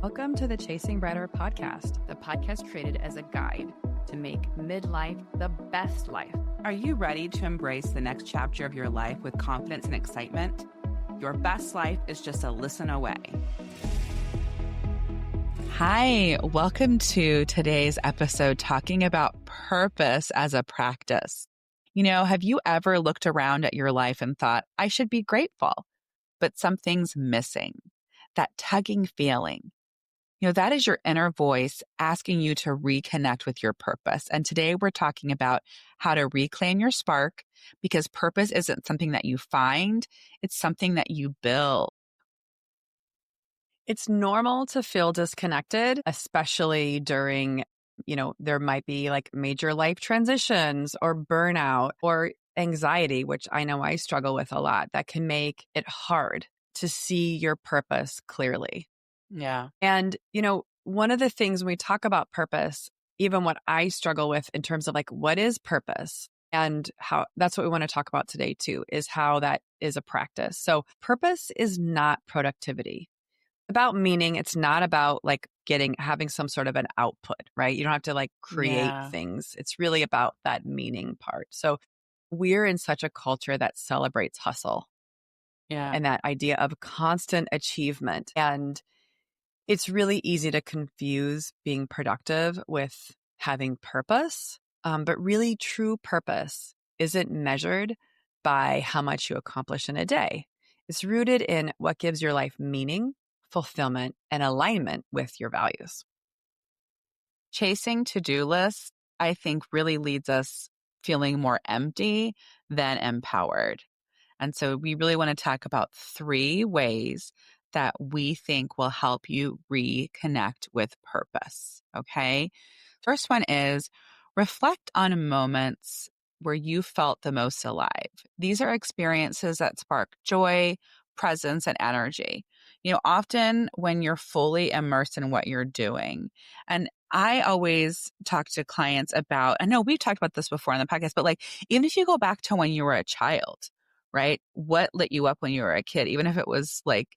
Welcome to the Chasing Brighter podcast, the podcast created as a guide to make midlife the best life. Are you ready to embrace the next chapter of your life with confidence and excitement? Your best life is just a listen away. Hi, welcome to today's episode talking about purpose as a practice. Have you ever looked around at your life and thought, I should be grateful, but something's missing? That tugging feeling. That is your inner voice asking you to reconnect with your purpose. And today we're talking about how to reclaim your spark, because purpose isn't something that you find, it's something that you build. It's normal to feel disconnected, especially during, there might be like major life transitions or burnout or anxiety, which I know I struggle with a lot. That can make it hard to see your purpose clearly. Yeah. And, one of the things when we talk about purpose, even what I struggle with in terms of like, what is purpose? And how that's what we want to talk about today too, is how that is a practice. So purpose is not productivity. About meaning, it's not about like having some sort of an output, right? You don't have to like create things. It's really about that meaning part. So we're in such a culture that celebrates hustle. Yeah. And that idea of constant achievement. And it's really easy to confuse being productive with having purpose. But really, true purpose isn't measured by how much you accomplish in a day. It's rooted in what gives your life meaning, fulfillment, and alignment with your values. Chasing to-do lists, I think, really leads us feeling more empty than empowered. And so we really want to talk about 3 ways that we think will help you reconnect with purpose. Okay. First one is reflect on moments where you felt the most alive. These are experiences that spark joy, presence, and energy. Often when you're fully immersed in what you're doing. And I always talk to clients about, I know we've talked about this before on the podcast, but like, even if you go back to when you were a child, right? What lit you up when you were a kid, even if it was like,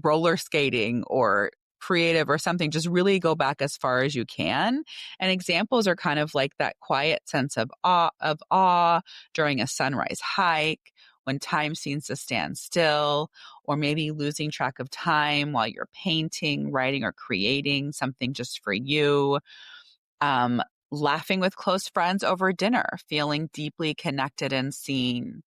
roller skating or creative or something, just really go back as far as you can. And examples are kind of like that quiet sense of awe during a sunrise hike, when time seems to stand still, or maybe losing track of time while you're painting, writing, or creating something just for you. Laughing with close friends over dinner, feeling deeply connected and seen.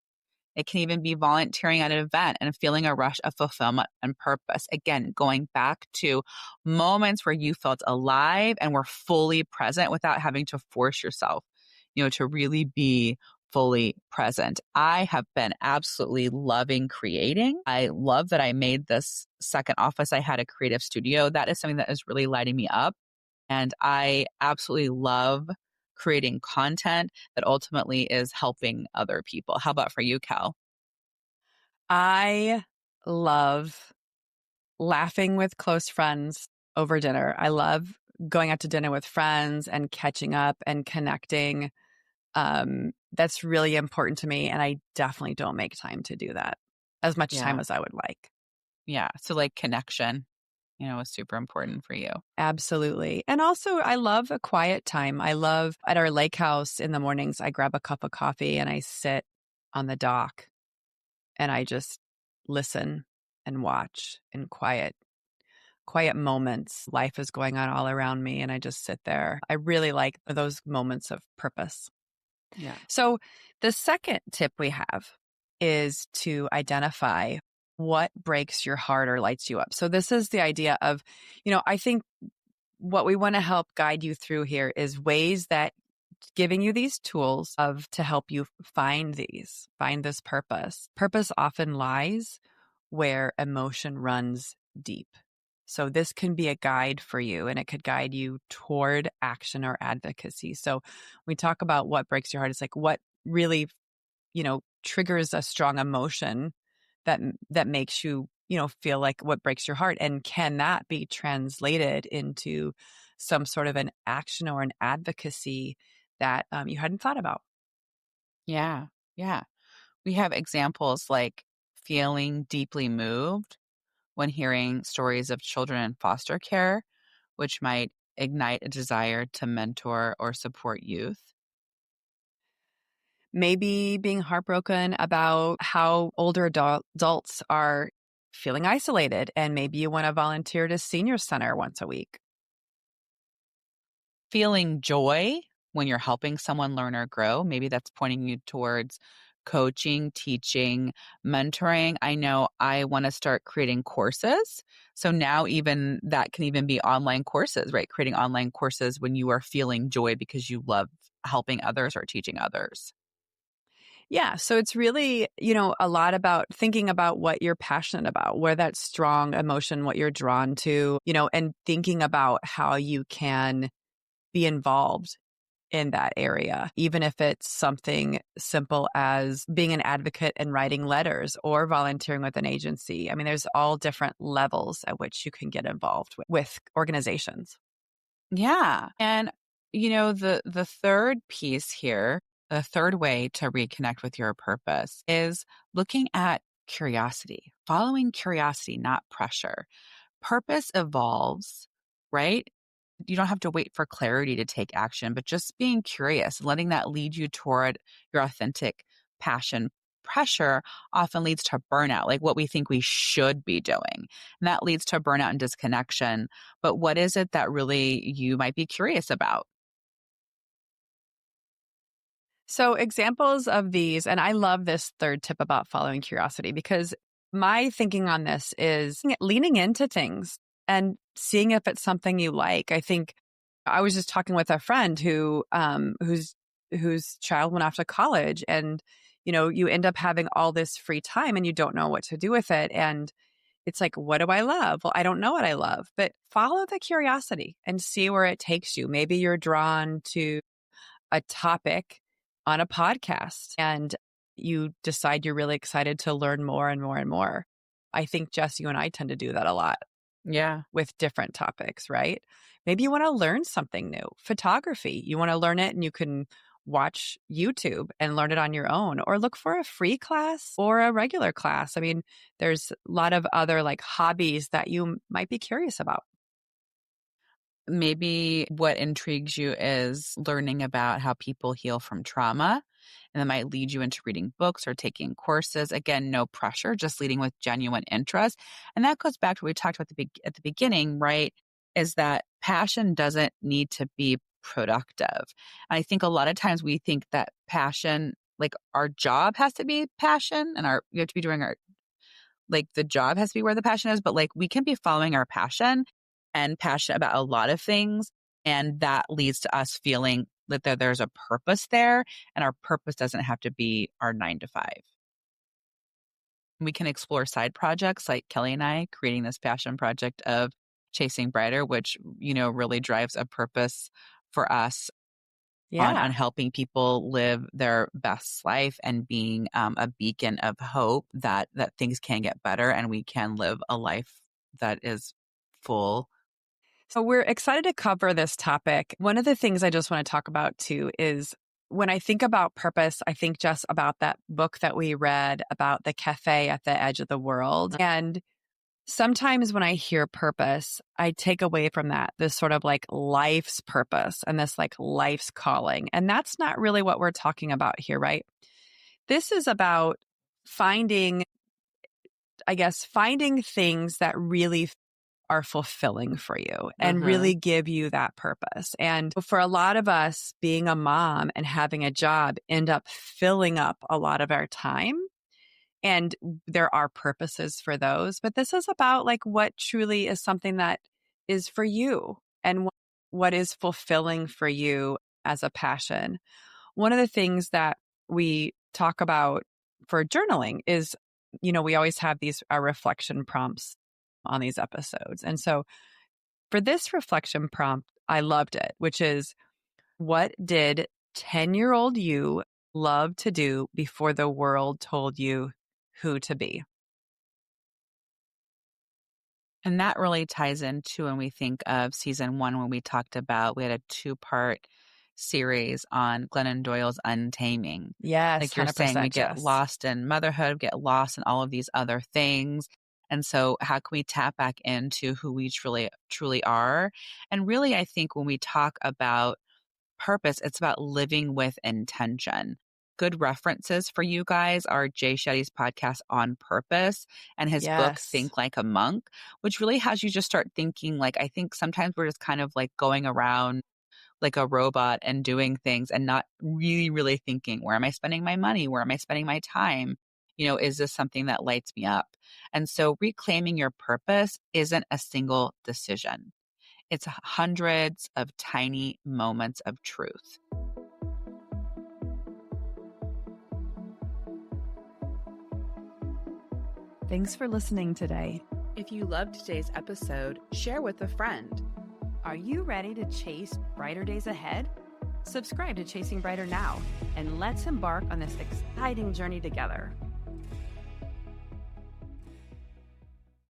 It can even be volunteering at an event and feeling a rush of fulfillment and purpose. Again, going back to moments where you felt alive and were fully present without having to force yourself, to really be fully present. I have been absolutely loving creating. I love that I made this second office. I had a creative studio. That is something that is really lighting me up. And I absolutely love creating content that ultimately is helping other people. How about for you, Cal? I love laughing with close friends over dinner. I love going out to dinner with friends and catching up and connecting. That's really important to me. And I definitely don't make time to do that as much time as I would like. Yeah. So like connection, is super important for you. Absolutely. And also I love a quiet time. I love at our lake house in the mornings, I grab a cup of coffee and I sit on the dock and I just listen and watch in quiet moments. Life is going on all around me and I just sit there. I really like those moments of purpose. Yeah. So the second tip we have is to identify what breaks your heart or lights you up. So this is the idea of, I think what we want to help guide you through here is ways that giving you these tools to help you find this purpose. Purpose often lies where emotion runs deep. So this can be a guide for you and it could guide you toward action or advocacy. So we talk about what breaks your heart. It's like what really, triggers a strong emotion that makes you, feel like what breaks your heart. And can that be translated into some sort of an action or an advocacy that you hadn't thought about? Yeah. Yeah. We have examples like feeling deeply moved when hearing stories of children in foster care, which might ignite a desire to mentor or support youth. Maybe being heartbroken about how older adults are feeling isolated, and maybe you want to volunteer to senior center once a week. Feeling joy when you're helping someone learn or grow, maybe that's pointing you towards coaching, teaching, mentoring. I know I want to start creating courses. So now even that can even be online courses, right? Creating online courses when you are feeling joy because you love helping others or teaching others. Yeah. So it's really, a lot about thinking about what you're passionate about, where that strong emotion, what you're drawn to, and thinking about how you can be involved in that area, even if it's something simple as being an advocate and writing letters or volunteering with an agency. I mean, there's all different levels at which you can get involved with organizations. Yeah. And the third piece here, the third way to reconnect with your purpose is looking at curiosity, following curiosity, not pressure. Purpose evolves, right? You don't have to wait for clarity to take action, but just being curious, letting that lead you toward your authentic passion. Pressure often leads to burnout, like what we think we should be doing. And that leads to burnout and disconnection. But what is it that really you might be curious about? So, examples of these, and I love this third tip about following curiosity because my thinking on this is leaning into things and seeing if it's something you like. I think I was just talking with a friend whose child went off to college, and you end up having all this free time and you don't know what to do with it. And it's like, what do I love? Well, I don't know what I love, but follow the curiosity and see where it takes you. Maybe you're drawn to a topic on a podcast and you decide you're really excited to learn more and more and more. I think, Jess, you and I tend to do that a lot Yeah. with different topics, right? Maybe you want to learn something new. Photography, you want to learn it and you can watch YouTube and learn it on your own, or look for a free class or a regular class. I mean, there's a lot of other like hobbies that you might be curious about. Maybe what intrigues you is learning about how people heal from trauma. And that might lead you into reading books or taking courses. Again, no pressure, just leading with genuine interest. And that goes back to what we talked about at the beginning, right? Is that passion doesn't need to be productive. And I think a lot of times we think that passion, like our job has to be passion and we have to be doing our like the job has to be where the passion is, but like we can be following our passion and passionate about a lot of things. And that leads to us feeling that there's a purpose there. And our purpose doesn't have to be our 9 to 5. We can explore side projects like Kelly and I creating this passion project of Chasing Brighter, which, really drives a purpose for us on Yeah. helping people live their best life and being a beacon of hope that things can get better and we can live a life that is full. So we're excited to cover this topic. One of the things I just want to talk about too is when I think about purpose, I think just about that book that we read about the cafe at the edge of the world. And sometimes when I hear purpose, I take away from that this sort of like life's purpose and this like life's calling. And that's not really what we're talking about here, right? This is about finding, finding things that really are fulfilling for you and Hmm. really give you that purpose. And for a lot of us, being a mom and having a job end up filling up a lot of our time. And there are purposes for those, but this is about like what truly is something that is for you and what is fulfilling for you as a passion. One of the things that we talk about for journaling is, we always have these our reflection prompts on these episodes. And so for this reflection prompt, I loved it, which is, what did 10-year-old you love to do before the world told you who to be? And that really ties into when we think of season 1, when we talked about, we had a 2-part series on Glennon Doyle's Untaming. Yes, Like you're saying, we 100%, get Jess. lost in motherhood, get lost in all of these other things. And so how can we tap back into who we truly are? And really, I think when we talk about purpose, it's about living with intention. Good references for you guys are Jay Shetty's podcast on purpose and his book, Yes. Think Like a Monk, which really has you just start thinking like, I think sometimes we're just kind of like going around like a robot and doing things and not really thinking, where am I spending my money? Where am I spending my time? Is this something that lights me up? And so reclaiming your purpose isn't a single decision. It's hundreds of tiny moments of truth. Thanks for listening today. If you loved today's episode, share with a friend. Are you ready to chase brighter days ahead? Subscribe to Chasing Brighter now, and let's embark on this exciting journey together.